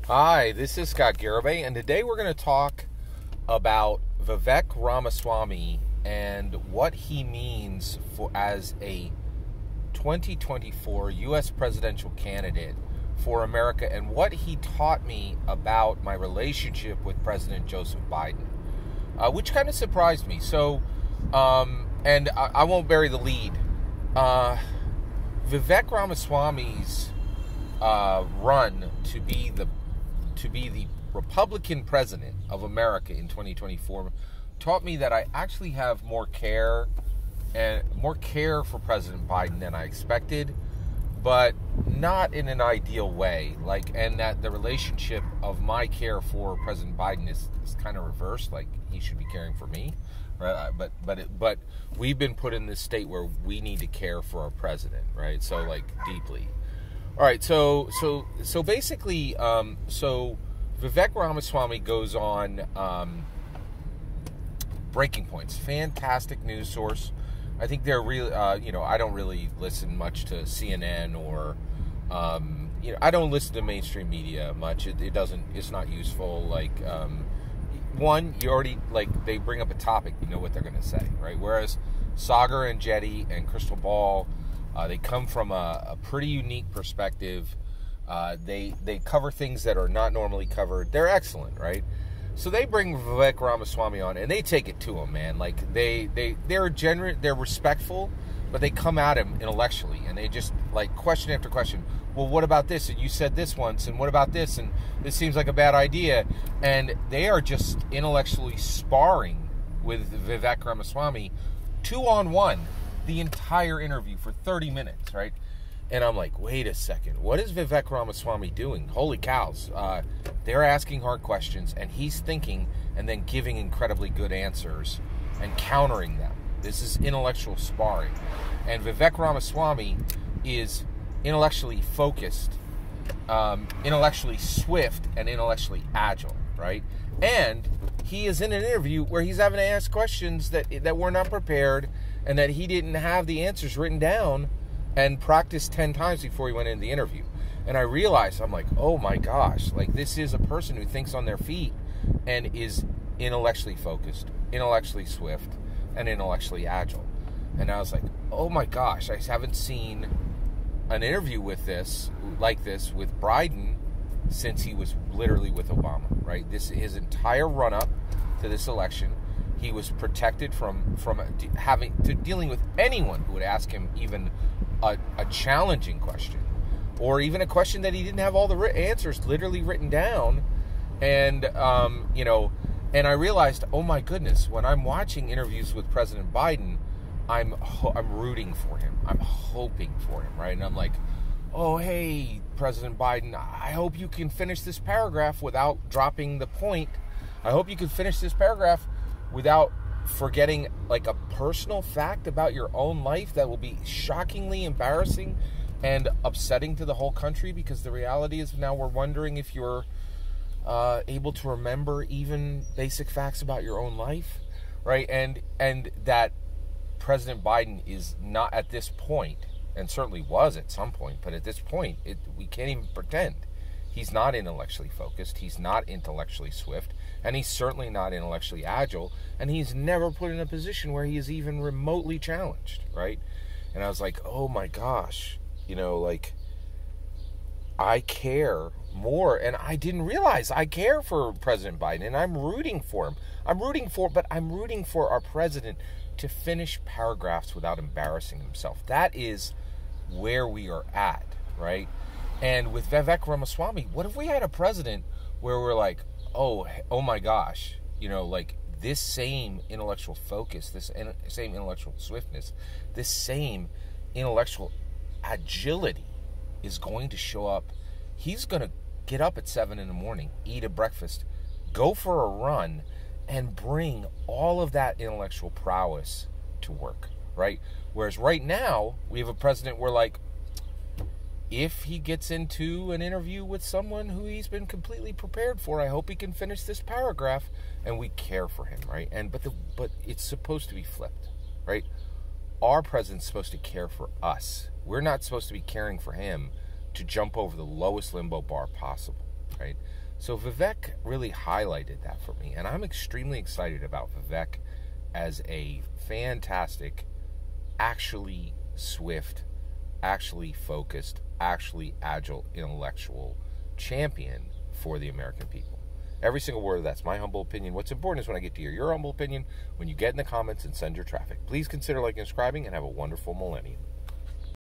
Hi, this is Scott Garibay, and today we're going to talk about Vivek Ramaswamy and what he means as a 2024 U.S. presidential candidate for America, and what he taught me about my relationship with President Joseph Biden, which kind of surprised me. So, and I won't bury the lead. Vivek Ramaswamy's run to be the Republican president of America in 2024 taught me that I actually have more care for President Biden than I expected, but not in an ideal way. And that the relationship of my care for President Biden is kind of reversed. Like, he should be caring for me, right? But we've been put in this state where we need to care for our president, right? So, deeply. All right, so basically, Vivek Ramaswamy goes on Breaking Point's fantastic news source. I think they're really, I don't really listen much to CNN or, I don't listen to mainstream media much. It's not useful. One, you already, they bring up a topic, you know what they're going to say, right? Whereas Sagar and Jetty and Crystal Ball, they come from a pretty unique perspective. They cover things that are not normally covered. They're excellent, right? So they bring Vivek Ramaswamy on, and they take it to him, man. They're respectful, but they come at him intellectually, and they just, question after question. Well, what about this? And you said this once, and what about this? And this seems like a bad idea. And they are just intellectually sparring with Vivek Ramaswamy, 2-on-1, the entire interview for 30 minutes, right? And I'm like, wait a second, what is Vivek Ramaswamy doing? Holy cows. They're asking hard questions, and he's thinking and then giving incredibly good answers and countering them. This is intellectual sparring. And Vivek Ramaswamy is intellectually focused, intellectually swift, and intellectually agile, right? And he is in an interview where he's having to ask questions that were not prepared and that he didn't have the answers written down and practiced 10 times before he went into the interview. And I realized, I'm like, oh my gosh, this is a person who thinks on their feet and is intellectually focused, intellectually swift, and intellectually agile. And I was like, oh my gosh, I haven't seen an interview with this with Biden since he was literally with Obama, right? His entire run-up to this election, he was protected from dealing with anyone who would ask him even a challenging question, or even a question that he didn't have all the answers literally written down. And and I realized, oh my goodness, when I'm watching interviews with President Biden, I'm rooting for him, I'm hoping for him, right? And I'm like, oh hey, President Biden, I hope you can finish this paragraph without dropping the point. I hope you can finish this paragraph without forgetting a personal fact about your own life that will be shockingly embarrassing and upsetting to the whole country, because the reality is now we're wondering if you're able to remember even basic facts about your own life, right? And that President Biden is not at this point, and certainly was at some point, but at this point, we can't even pretend. He's not intellectually focused, he's not intellectually swift, and he's certainly not intellectually agile, and he's never put in a position where he is even remotely challenged, right? And I was like, oh my gosh, I care more, and I didn't realize I care for President Biden, and I'm rooting for him. I'm rooting for our president to finish paragraphs without embarrassing himself. That is where we are at, right? And with Vivek Ramaswamy, what if we had a president where we're like, oh my gosh, this same intellectual focus, this same intellectual swiftness, this same intellectual agility is going to show up. He's going to get up at 7 a.m, eat a breakfast, go for a run, and bring all of that intellectual prowess to work, right? Whereas right now, we have a president where, if he gets into an interview with someone who he's been completely prepared for, I hope he can finish this paragraph, and we care for him, right? But it's supposed to be flipped, right? Our president's supposed to care for us. We're not supposed to be caring for him to jump over the lowest limbo bar possible. right? So Vivek really highlighted that for me, and I'm extremely excited about Vivek as a fantastic, actually swift, actually focused, actually agile, intellectual champion for the American people. Every single word of that's my humble opinion. What's important is when I get to hear your humble opinion, when you get in the comments and send your traffic. Please consider liking and subscribing, and have a wonderful millennium.